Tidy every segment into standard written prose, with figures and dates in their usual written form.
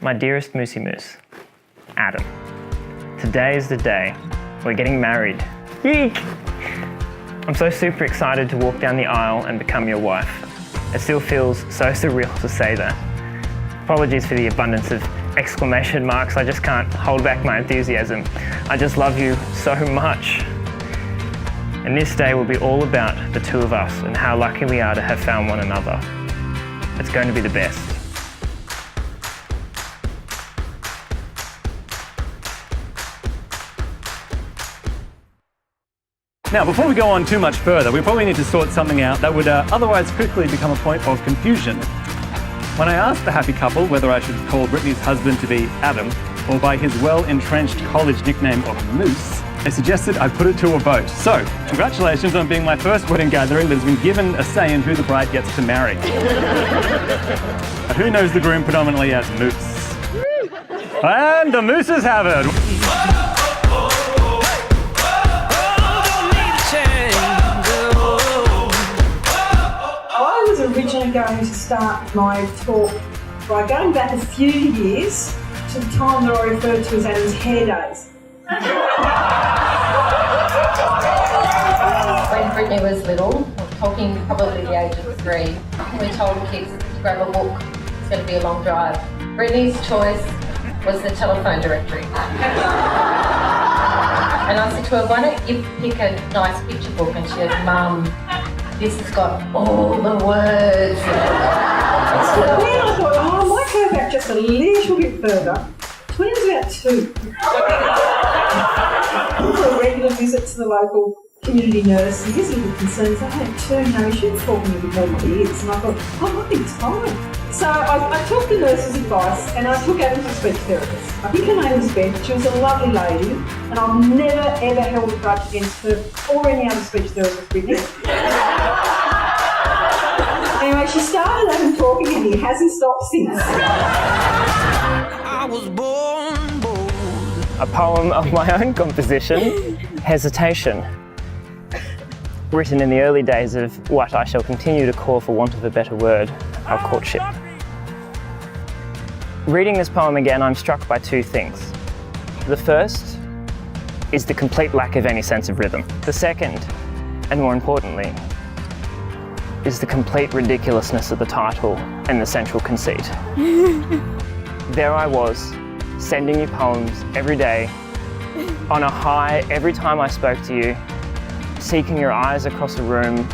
My dearest Moosey Moose, Adam. Today is the day. We're getting married. Yeek! I'm so super excited to walk down the aisle and become your wife. It still feels so surreal to say that. Apologies for the abundance of exclamation marks. I just can't hold back my enthusiasm. I just love you so much. And this day will be all about the two of us and how lucky we are to have found one another. It's going to be the best. Now, before we go on too much further, we probably need to sort something out that would otherwise quickly become a point of confusion. When I asked the happy couple whether I should call Brittany's husband to be Adam or by his well-entrenched college nickname of Moose, they suggested I put it to a vote. So, congratulations on being my first wedding gathering that has been given a say in who the bride gets to marry. Who knows the groom predominantly as Moose? And the Mooses have it! Originally going to start my talk by going back a few years to the time that I referred to as Adam's hair days. When Brittany was little, talking probably the age of 3, we told kids to grab a book, it's going to be a long drive. Brittany's choice was the telephone directory. And I said to her, why don't you pick a nice picture book? And she said, Mum, this has got all the words. So then I thought, I might go back just a little bit further. When I was about 2. For a regular visit to the local community nurse, and his little concerns, I had 2, no, she was talking a bit more than he is. And I thought, I might be time. So I took the nurse's advice and I took Adam to a speech therapist. I think her name was Beth. She was a lovely lady, and I've never ever held a grudge against her or any other speech therapist with me. Anyway, she started Adam talking and he hasn't stopped since. I was born bold. A poem of my own composition, Hesitation. Written in the early days of what I shall continue to call, for want of a better word, our courtship. Reading this poem again, I'm struck by 2 things. The first is the complete lack of any sense of rhythm. The second, and more importantly, is the complete ridiculousness of the title and the central conceit. There I was, sending you poems every day, on a high every time I spoke to you, seeking your eyes across a room,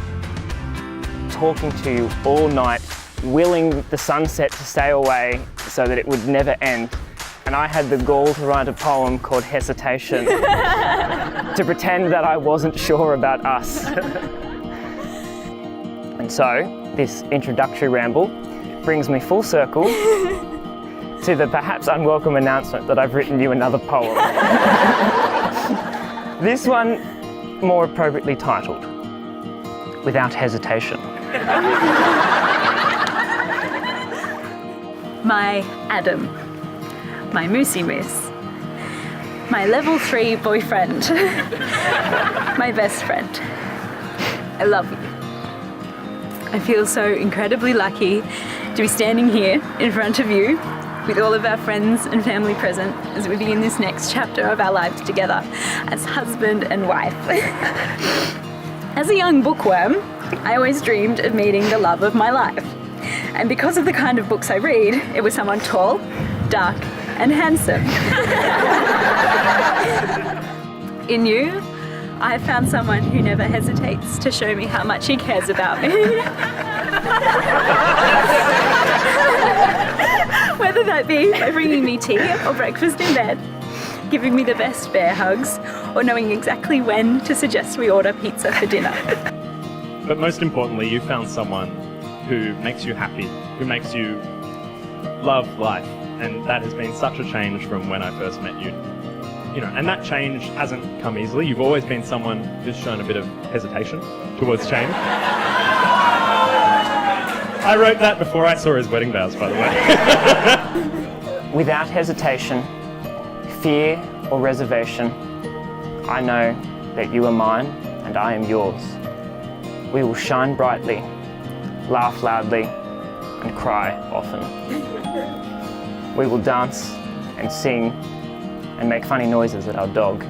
talking to you all night, willing the sunset to stay away so that it would never end. And I had the gall to write a poem called Hesitation to pretend that I wasn't sure about us. And so, this introductory ramble brings me full circle to the perhaps unwelcome announcement that I've written you another poem. This one more appropriately titled, Without Hesitation. My Adam, my Moosey Moose, my level 3 boyfriend, my best friend. I love you. I feel so incredibly lucky to be standing here in front of you with all of our friends and family present as we begin this next chapter of our lives together as husband and wife. As a young bookworm, I always dreamed of meeting the love of my life. And because of the kind of books I read, it was someone tall, dark, and handsome. In you, I found someone who never hesitates to show me how much he cares about me. Whether that be by bringing me tea or breakfast in bed, giving me the best bear hugs, or knowing exactly when to suggest we order pizza for dinner. But most importantly, you found someone who makes you happy, who makes you love life. And that has been such a change from when I first met you. You know, and that change hasn't come easily. You've always been someone who's shown a bit of hesitation towards change. I wrote that before I saw his wedding vows, by the way. Without hesitation, fear or reservation, I know that you are mine and I am yours. We will shine brightly, laugh loudly, and cry often. We will dance and sing and make funny noises at our dog.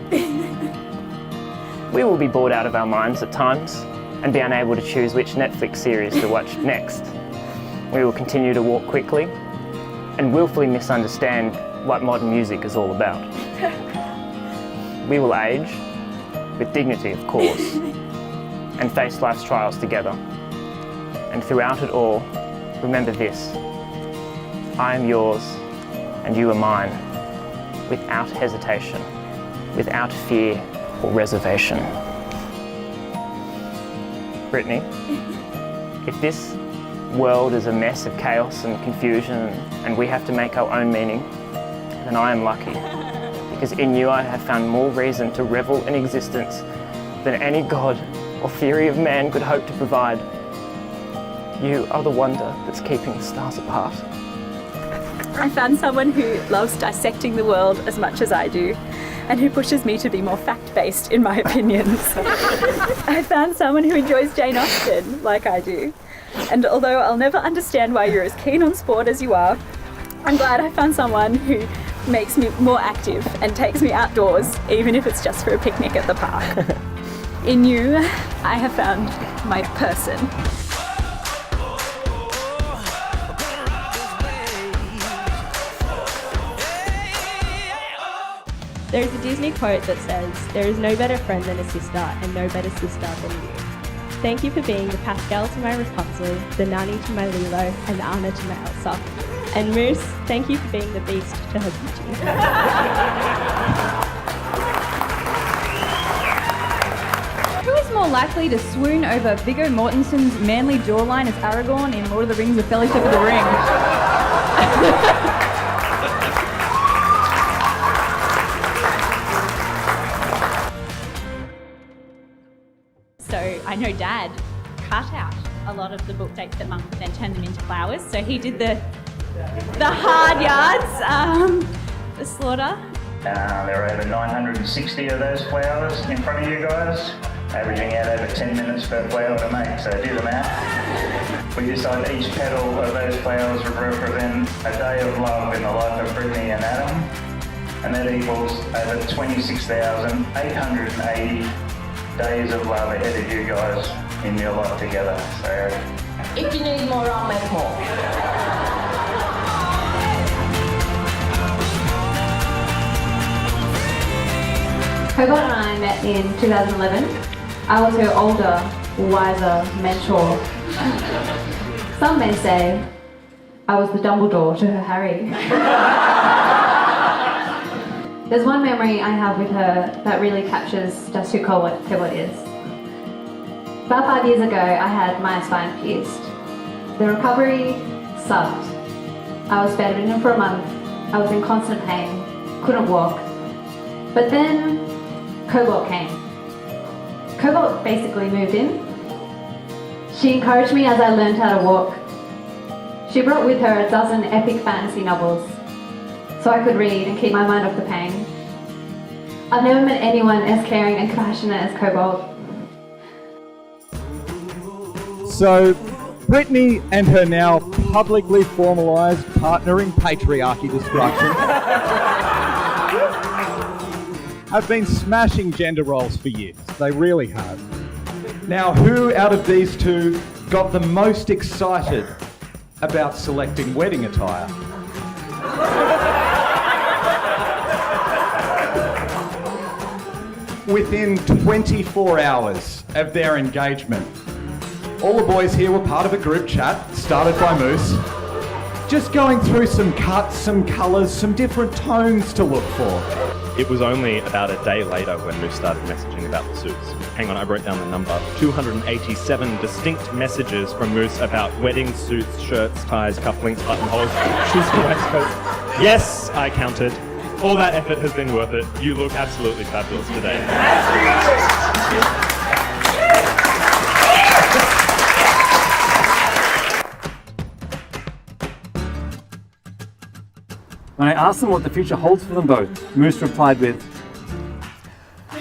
We will be bored out of our minds at times and be unable to choose which Netflix series to watch next. We will continue to walk quickly and willfully misunderstand what modern music is all about. We will age, with dignity of course, and face life's trials together. And throughout it all, remember this: I am yours and you are mine, without hesitation, without fear or reservation. Brittany, if this world is a mess of chaos and confusion and we have to make our own meaning, then I am lucky, because in you I have found more reason to revel in existence than any god or theory of man could hope to provide. You are the wonder that's keeping the stars apart. I found someone who loves dissecting the world as much as I do, and who pushes me to be more fact-based in my opinions. I found someone who enjoys Jane Austen like I do, and although I'll never understand why you're as keen on sport as you are, I'm glad I found someone who makes me more active and takes me outdoors, even if it's just for a picnic at the park. In you, I have found my person. There's a Disney quote that says, "There is no better friend than a sister, and no better sister than you." Thank you for being the Pascal to my Rapunzel, the Nani to my Lilo, and the Anna to my Elsa. And Moose, thank you for being the Beast to her Beauty. Who is more likely to swoon over Viggo Mortensen's manly jawline as Aragorn in Lord of the Rings: The Fellowship of the Ring? So I know Dad cut out a lot of the book dates that Mum would then turn them into flowers. So he did the hard yards, the slaughter. There are over 960 of those flowers in front of you guys, averaging out over 10 minutes per flower to make, so do the math. We decided each petal of those flowers would represent a day of love in the life of Brittany and Adam, and that equals over 26,880 days of love ahead of you guys in your life together. So If you need more, I'll make more. Cobalt and I met in 2011. I was her older, wiser mentor. Some may say I was the Dumbledore to her Harry. There's one memory I have with her that really captures just who Cobalt is. About 5 years ago, I had my spine pierced. The recovery sucked. I was bedridden for a month. I was in constant pain, couldn't walk. But then Cobalt came. Cobalt basically moved in. She encouraged me as I learned how to walk. She brought with her a dozen epic fantasy novels so I could read and keep my mind off the pain. I've never met anyone as caring and compassionate as Cobalt. So, Brittany and her now publicly formalised partner in patriarchy destruction have been smashing gender roles for years. They really have. Now, who out of these two got the most excited about selecting wedding attire? Within 24 hours of their engagement, all the boys here were part of a group chat started by Moose, just going through some cuts, some colours, some different tones to look for. It was only about a day later when Moose started messaging about the suits. Hang on, I wrote down the number. 287 distinct messages from Moose about wedding suits, shirts, ties, cufflinks, buttonholes, shoes and waistcoats. Yes, I counted. All that effort has been worth it. You look absolutely fabulous today. When I asked them what the future holds for them both, Moose replied with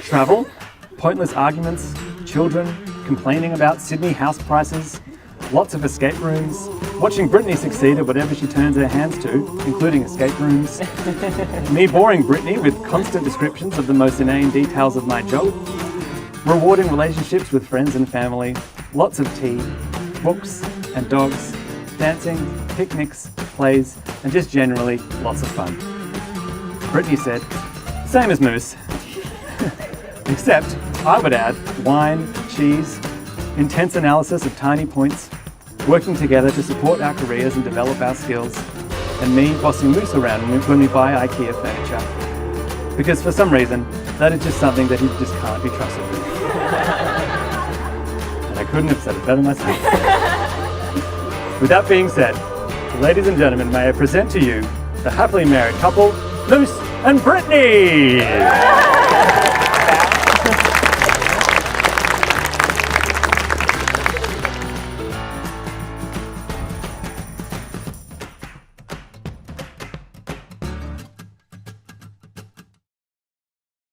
travel, pointless arguments, children, complaining about Sydney house prices, lots of escape rooms, watching Brittany succeed at whatever she turns her hands to, including escape rooms, me boring Brittany with constant descriptions of the most inane details of my job, rewarding relationships with friends and family, lots of tea, books and dogs, dancing, picnics, plays, and just generally lots of fun. Brittany said, same as Moose. Except, I would add wine, cheese, intense analysis of tiny points, working together to support our careers and develop our skills, and me bossing Moose around when we buy IKEA furniture. Because for some reason, that is just something that he just can't be trusted with. And I couldn't have said it better myself. With that being said, ladies and gentlemen, may I present to you the happily married couple, Moose and Brittany!